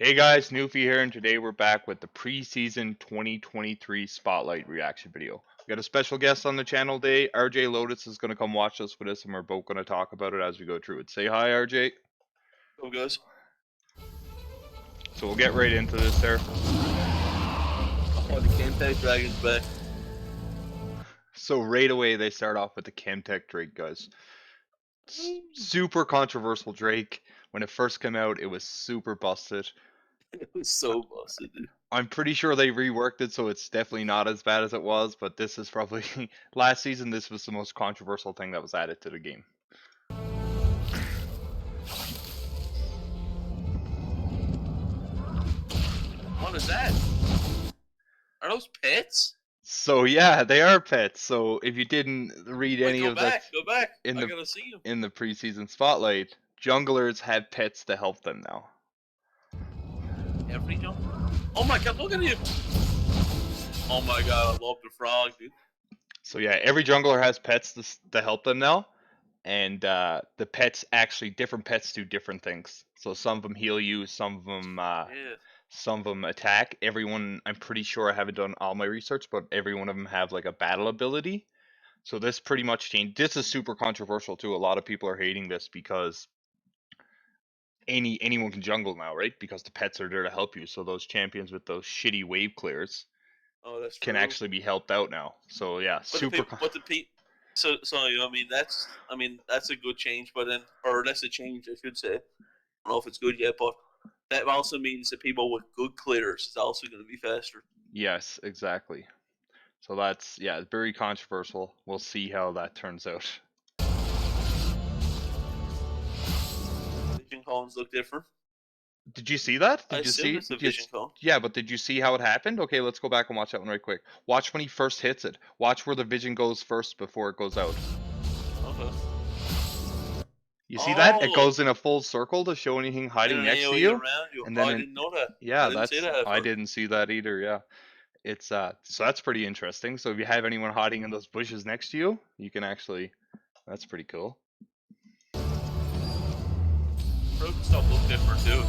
Hey guys, Newfie here, and today we're back with the preseason 2023 Spotlight reaction video. We got a special guest on the channel today. RJ Lotus is going to come watch us with us, and we're both going to talk about it as we go through it. Say hi, RJ. Go, guys. So we'll get right into this there. Oh, the Camtech Dragon's back. So right away, they start off with the Chemtech Drake, guys. Super controversial Drake. When it first came out, it was super busted. It was so busted, dude. I'm pretty sure they reworked it, so it's definitely not as bad as it was, but this is probably... last season, this was the most controversial thing that was added to the game. What is that? Are those pets? So yeah, they are pets. So if you didn't read any of that Go back. in I the gotta see them. in the preseason spotlight, junglers have pets to help them now. Every jump. Oh my god, look at him! Oh my god, I love the frog, dude. So yeah, every jungler has pets to help them now, and the pets actually different pets do different things. So some of them heal you, some of them Yeah. some of them attack. Everyone, I'm pretty sure I haven't done all my research, but every one of them have like a battle ability. So this pretty much changed. This is super controversial too. A lot of people are hating this because anyone can jungle now, right? Because the pets are there to help you. So those champions with those shitty wave clears can true. actually be helped out now. So yeah, super. So that's a good change, but then, or that's a change, I should say. I don't know if it's good yet, but that also means that people with good clears is also going to be faster. Yes, exactly. So that's very controversial. We'll see how that turns out. Vision cones look different. Did you see that? I Did you assume see? it's a vision cone. Yeah, but did you see how it happened? Okay, let's go back and watch that one right quick. Watch when he first hits it. Watch where the vision goes first before it goes out. Okay. You see that? It goes in a full circle to show anything hiding next to you. Around you. And Oh, then I didn't know that. yeah, I didn't see that. I didn't see that either, yeah. It's so that's pretty interesting. So if you have anyone hiding in those bushes next to you, you can actually that's pretty cool. Broken stuff looks different too.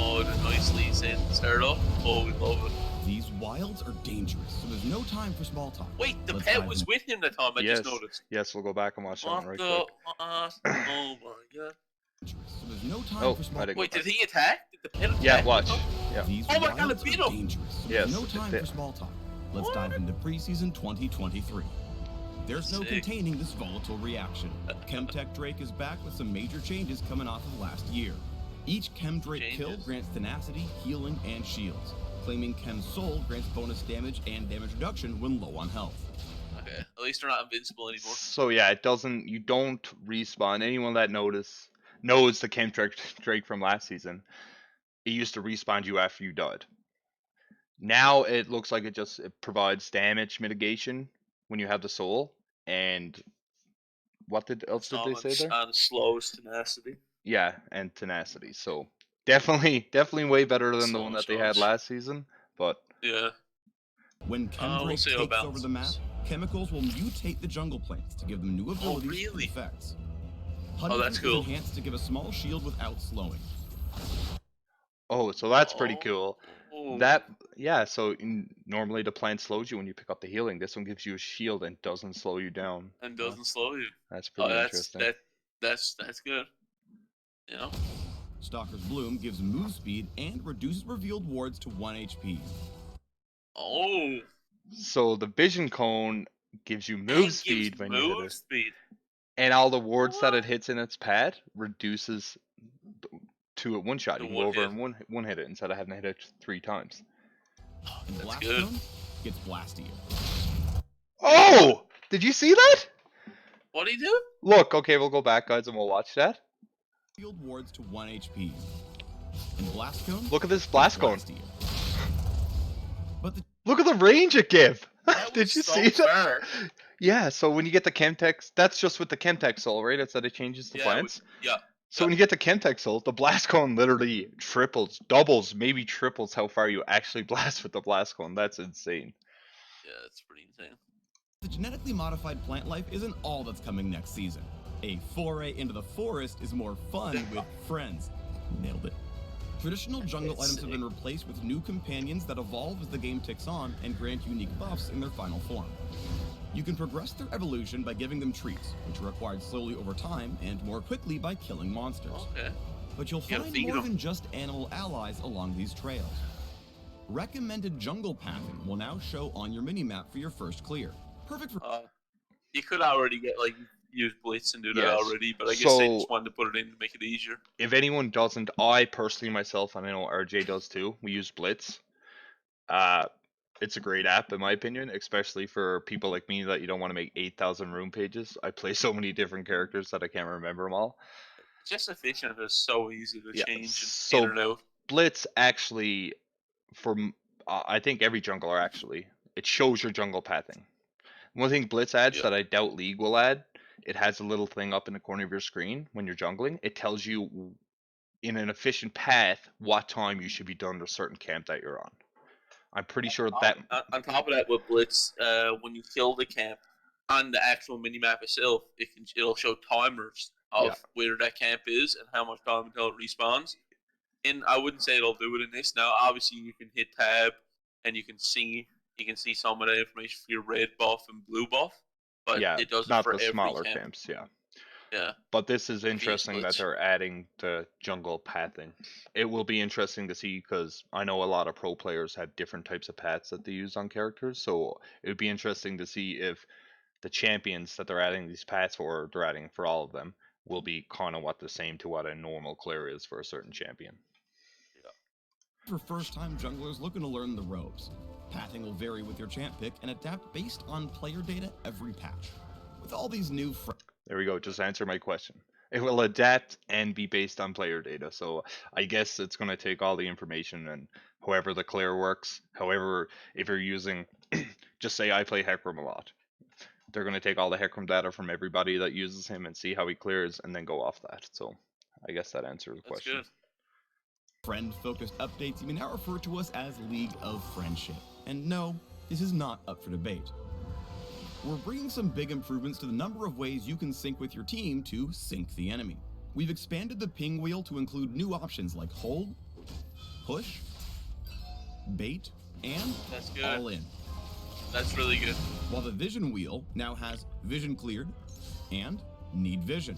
Oh, the nicely saying start off. Oh, we love it. These wilds are dangerous, so there's no time for small talk. Wait, the pet was with him that time. I just noticed. Yes, we'll go back and watch that one right quick. Oh my god. So there's no time for small talk. Wait, did he attack? Did the pet attack? Yeah, watch. Yeah. These oh my god, it beat him. Dangerous, so there's no time for small talk. Let's dive into preseason 2023. There's no containing this volatile reaction. Chemtech Drake is back with some major changes coming off of last year. Each Chem Drake kill grants tenacity, healing, and shields. Claiming Chem's soul grants bonus damage and damage reduction when low on health. Okay, at least they're not invincible anymore. So yeah, you don't respawn. Anyone that knows the Chem Drake from last season, it used to respawn you after you died. Now it looks like it provides damage mitigation when you have the soul, and what else did they say there? And slows tenacity. Yeah, and tenacity. So definitely way better than the one that they had last season. But yeah, when Chem Drake takes over the map, chemicals will mutate the jungle plants to give them new abilities and effects. That's cool. Enhanced to give a small shield without slowing. Oh, so that's pretty cool. So normally the plant slows you when you pick up the healing. This one gives you a shield and doesn't slow you down. And doesn't slow you. That's pretty interesting. That's good. You know? Stalker's Bloom gives move speed and reduces revealed wards to 1 HP. Oh. So the vision cone gives you move speed when you hit it. And all the wards that it hits in its pad reduces to a one shot. You can go over and one hit it instead of having to hit it 3 times. And that's good. Gets blastier. Oh! Did you see that? What did he do? Look, okay, we'll go back, guys, and we'll watch that. Field wards to 1 HP. And blast cone. Look at this blast cone. But look at the range it gives. Did you see that? Far. Yeah, so when you get the Chemtech, that's just with the Chemtech soul, right? It's that it changes the plants. So when you get the Chemtech soul, the blast cone literally doubles, maybe triples how far you actually blast with the blast cone. That's insane. Yeah, that's pretty insane. The genetically modified plant life isn't all that's coming next season. A foray into the forest is more fun with friends. Nailed it. Traditional jungle items have been replaced with new companions that evolve as the game ticks on and grant unique buffs in their final form. You can progress their evolution by giving them treats, which are acquired slowly over time and more quickly by killing monsters. Okay. But you'll find more than just animal allies along these trails. Recommended jungle pathing will now show on your minimap for your first clear. Perfect for... You could already get, like, use Blitz and do that Yes. already, but I guess they just wanted to put it in to make it easier. If anyone doesn't, I personally myself, and I know RJ does too, we use Blitz. It's a great app in my opinion, especially for people like me that you don't want to make 8,000 room pages. I play so many different characters that I can't remember them all. Just efficient. It's so easy to change so in and out. Blitz actually, for I think every jungler actually, it shows your jungle pathing. One thing Blitz adds that I doubt League will add, it has a little thing up in the corner of your screen when you're jungling. It tells you in an efficient path what time you should be done to a certain camp that you're on. I'm pretty sure that... On top of that, with Blitz, when you kill the camp, on the actual minimap itself, it'll show timers of where that camp is and how much time until it respawns. And I wouldn't say it'll do it in this. Now, obviously, you can hit tab and you can see some of the information for your red buff and blue buff. But it doesn't not for the every smaller camp. camps. Yeah. But this is interesting that they're adding the jungle pathing. It will be interesting to see because I know a lot of pro players have different types of paths that they use on characters. So it would be interesting to see if the champions that they're adding these paths for, they're adding for all of them, will be kind of the same to what a normal clear is for a certain champion. For first-time junglers looking to learn the ropes, pathing will vary with your champ pick and adapt based on player data every patch. With all these new... There we go, just answer my question. It will adapt and be based on player data, so I guess it's going to take all the information and however the clear works. However, if you're using, just say I play Hecarim a lot, they're going to take all the Hecarim data from everybody that uses him and see how he clears and then go off that. So I guess that answers the question. Good. Friend-focused updates you may now refer to us as League of Friendship. And no, this is not up for debate. We're bringing some big improvements to the number of ways you can sync with your team to sync the enemy. We've expanded the ping wheel to include new options like hold, push, bait, and all in. That's really good. While the vision wheel now has vision cleared and need vision.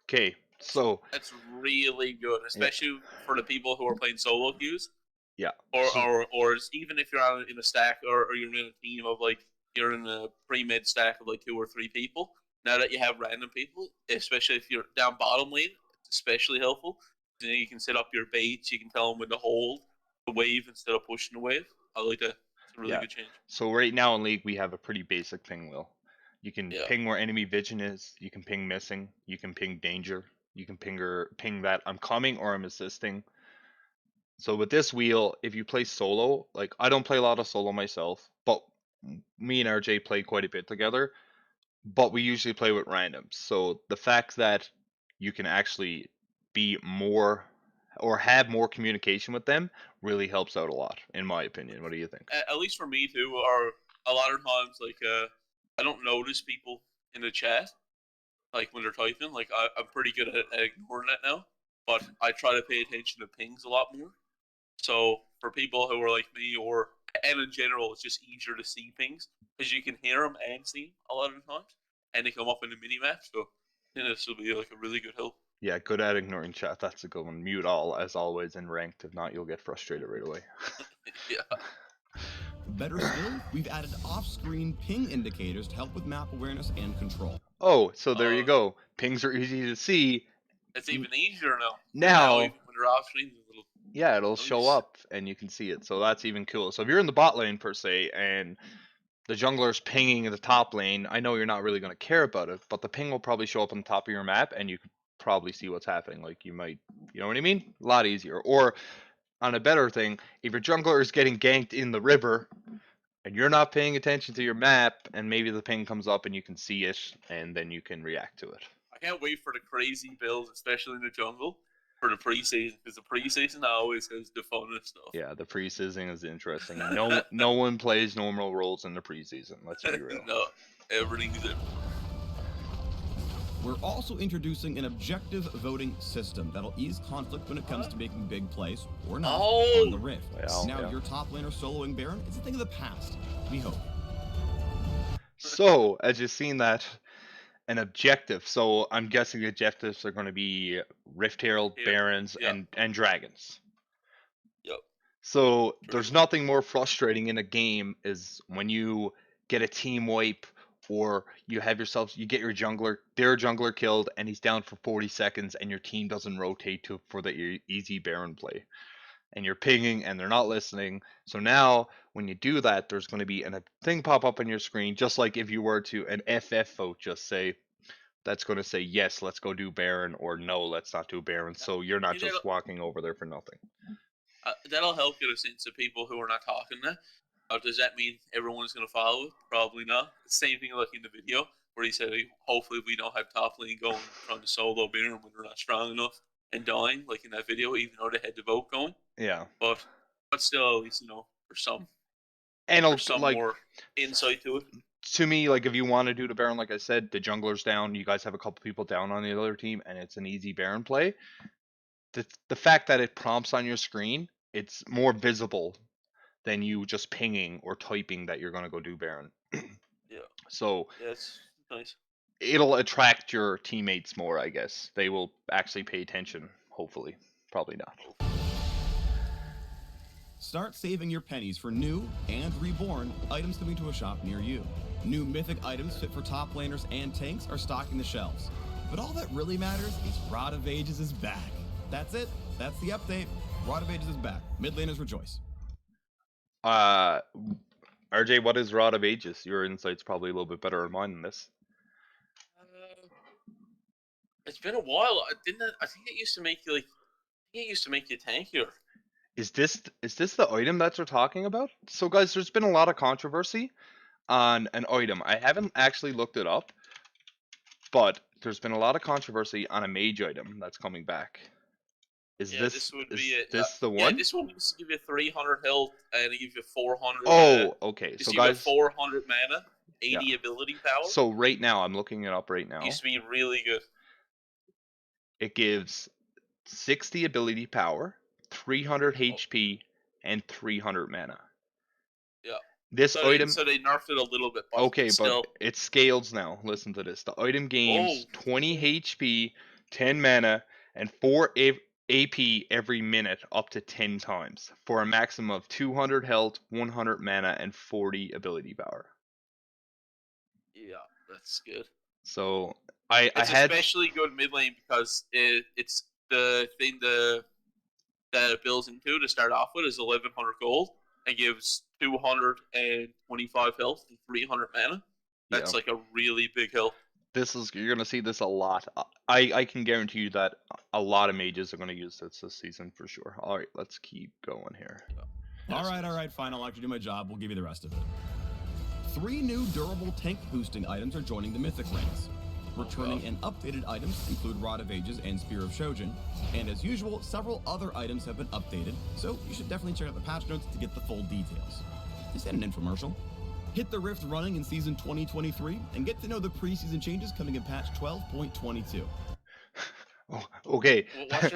Okay, so... That's really good, especially for the people who are playing solo queues. Yeah. Or even if you're in a stack or you're in a team of like, you're in a pre-mid stack of like 2 or 3 people. Now that you have random people, especially if you're down bottom lane, it's especially helpful. Then you can set up your baits. You can tell them when to hold the wave instead of pushing the wave. I like that. It's a really good change. So right now in League, we have a pretty basic ping wheel. You can ping where enemy vision is. You can ping missing. You can ping danger. You can ping that I'm coming or I'm assisting. So with this wheel, if you play solo, like I don't play a lot of solo myself, but me and RJ play quite a bit together, but we usually play with randoms. So the fact that you can actually be more or have more communication with them really helps out a lot, in my opinion. What do you think? At least for me too, or a lot of times, like I don't notice people in the chat, like when they're typing. Like I'm pretty good at ignoring that now, but I try to pay attention to pings a lot more. So for people who are like me, and in general, it's just easier to see pings because you can hear them and see them a lot of the times, and they come up in the minimap. So I think this will be like a really good help. Yeah, good at ignoring chat. That's a good one. Mute all, as always, in ranked. If not, you'll get frustrated right away. Better still, we've added off-screen ping indicators to help with map awareness and control. Oh, so there you go. Pings are easy to see. It's even easier now. Now even when they're off-screen, it'll show up and you can see it. So that's even cool. So if you're in the bot lane per se and the jungler's pinging in the top lane, I know you're not really going to care about it, but the ping will probably show up on the top of your map and you could probably see what's happening. Like you might, you know what I mean? A lot easier. Or on a better thing, if your jungler is getting ganked in the river and you're not paying attention to your map and maybe the ping comes up and you can see it and then you can react to it. I can't wait for the crazy builds, especially in the jungle. For the preseason, because the preseason always has the funnest stuff. Yeah, the preseason is interesting. No one plays normal roles in the preseason. Let's be real. No, everything's different. We're also introducing an objective voting system that'll ease conflict when it comes to making big plays, or not, on the Rift. Well, Now yeah. your top laner soloing Baron is a thing of the past, we hope. So, as you've seen that, an objective. So I'm guessing the objectives are going to be Rift Herald, Barons, Yeah. and Dragons. Yep. So Pretty there's much. nothing more frustrating in a game is when you get a team wipe or you get your their jungler killed and he's down for 40 seconds and your team doesn't rotate for the easy Baron play. And you're pinging and they're not listening. So now when you do that, there's going to be a thing pop up on your screen, just like if you were to an FF vote, just say, that's going to say, yes, let's go do Baron, or no, let's not do Baron. So you're not just walking over there for nothing. That'll help get a sense of people who are not talking now. Does that mean everyone's going to follow it? Probably not. Same thing like in the video where he said, hopefully we don't have top lane going trying to solo Baron when they're not strong enough and dying, like in that video, even though they had the vote going. Yeah. But still, at least, there's some like, more insight to it. To me, like, if you want to do the Baron, like I said, the jungler's down, you guys have a couple people down on the other team, and it's an easy Baron play. The fact that it prompts on your screen, it's more visible than you just pinging or typing that you're going to go do Baron. Yeah. So yeah, it's nice. It'll attract your teammates more, I guess. They will actually pay attention, hopefully. Probably not. Start saving your pennies for new and reborn items coming to a shop near you. New mythic items fit for top laners and tanks are stocking the shelves. But all that really matters is Rod of Ages is back. That's it. That's the update. Rod of Ages is back. Mid laners rejoice. RJ, what is Rod of Ages? Your insight's probably a little bit better than mine in this. It's been a while. I think it used to make you tankier. Is this the item that you're talking about? So guys, there's been a lot of controversy on an item. I haven't actually looked it up, but there's been a lot of controversy on a mage item that's coming back. Is this the one? Yeah, this one used to give you 300 health and it gives you 400. Oh, okay. So guys, 400 mana, 80 ability power. So right now, I'm looking it up right now. Used to be really good. It gives 60 ability power, 300 HP, and 300 mana. Yeah. This item. So they nerfed it a little bit. But okay, still... but it scales now. Listen to this. The item gains 20 HP, 10 mana, and 4 AP every minute up to 10 times for a maximum of 200 health, 100 mana, and 40 ability power. Yeah, that's good. So it's especially good mid lane because it's the thing that it builds into to start off with is 1100 gold and gives 225 health and 300 mana. That's like a really big health. You're gonna see this a lot. I can guarantee you that a lot of mages are gonna use this season for sure. All right, let's keep going here. Yeah. All right, fine. I'll actually do my job. We'll give you the rest of it. 3 new durable tank boosting items are joining the mythic ranks. Returning and updated items include Rod of Ages and Spear of Shojin, and as usual, several other items have been updated, so you should definitely check out the patch notes to get the full details. Is that an infomercial? Hit the Rift running in Season 2023 and get to know the preseason changes coming in patch 12.22. Oh, okay. What's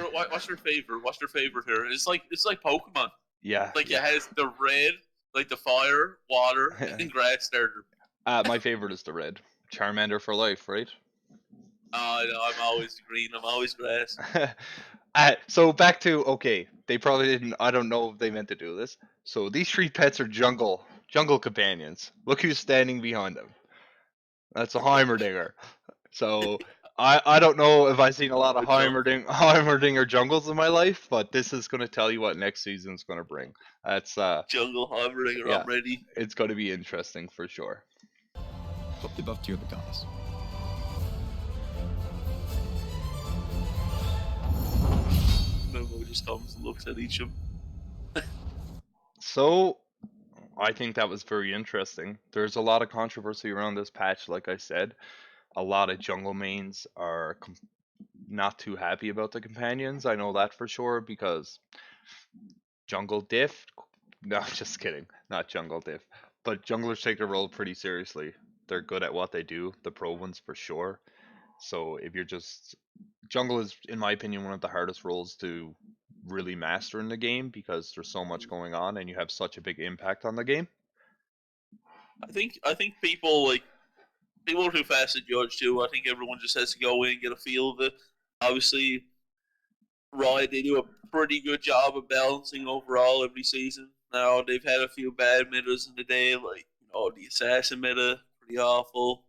your favorite? What's your favorite here? It's like Pokemon. Yeah. Like it has the red, like the fire, water, and grass starter. My favorite is the red. Charmander for life, right? No, I'm always green. I'm always grass. So back to, they probably didn't, I don't know if they meant to do this. So these 3 pets are jungle companions. Look who's standing behind them. That's a Heimerdinger. So I don't know if I've seen a lot of Heimerdinger jungles in my life, but this is going to tell you what next season's going to bring. That's jungle Heimerdinger. Yeah, I'm ready. It's going to be interesting for sure. Hope they buff tier the gods. Momo just comes and looks at each of them. So, I think that was very interesting. There's a lot of controversy around this patch, like I said. A lot of jungle mains are not too happy about the companions. I know that for sure because jungle diff. No, just kidding. Not jungle diff. But junglers take their role pretty seriously. They're good at what they do. The pro ones for sure. So if you're just jungle is, in my opinion, one of the hardest roles to really master in the game because there's so much going on and you have such a big impact on the game. I think people are too fast to judge too. I think everyone just has to go in and get a feel of it. Obviously, Riot, they do a pretty good job of balancing overall every season. Now they've had a few bad metas in the day, like the assassin meta, pretty awful.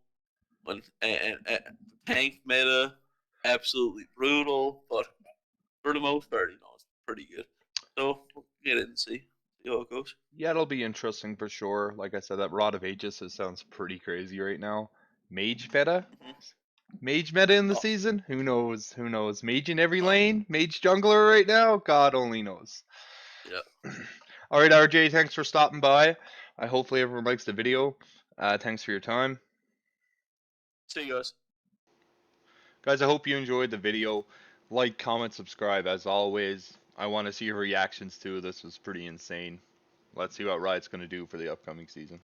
And tank meta, absolutely brutal. But for the most part, it's pretty good. So we'll get it and see how it goes. Yeah, it'll be interesting for sure. Like I said, that Rod of Aegis sounds pretty crazy right now. Mage meta? Mage meta in the Oh, season? Who knows? Who knows? Mage in every oh, lane? Mage jungler right now? God only knows. yeah. All right, RJ, thanks for stopping by. I hopefully everyone likes the video. Thanks for your time. See you guys. Guys, I hope you enjoyed the video. Like, comment, subscribe as always. I want to see your reactions too. This was pretty insane. Let's see what Riot's going to do for the upcoming season.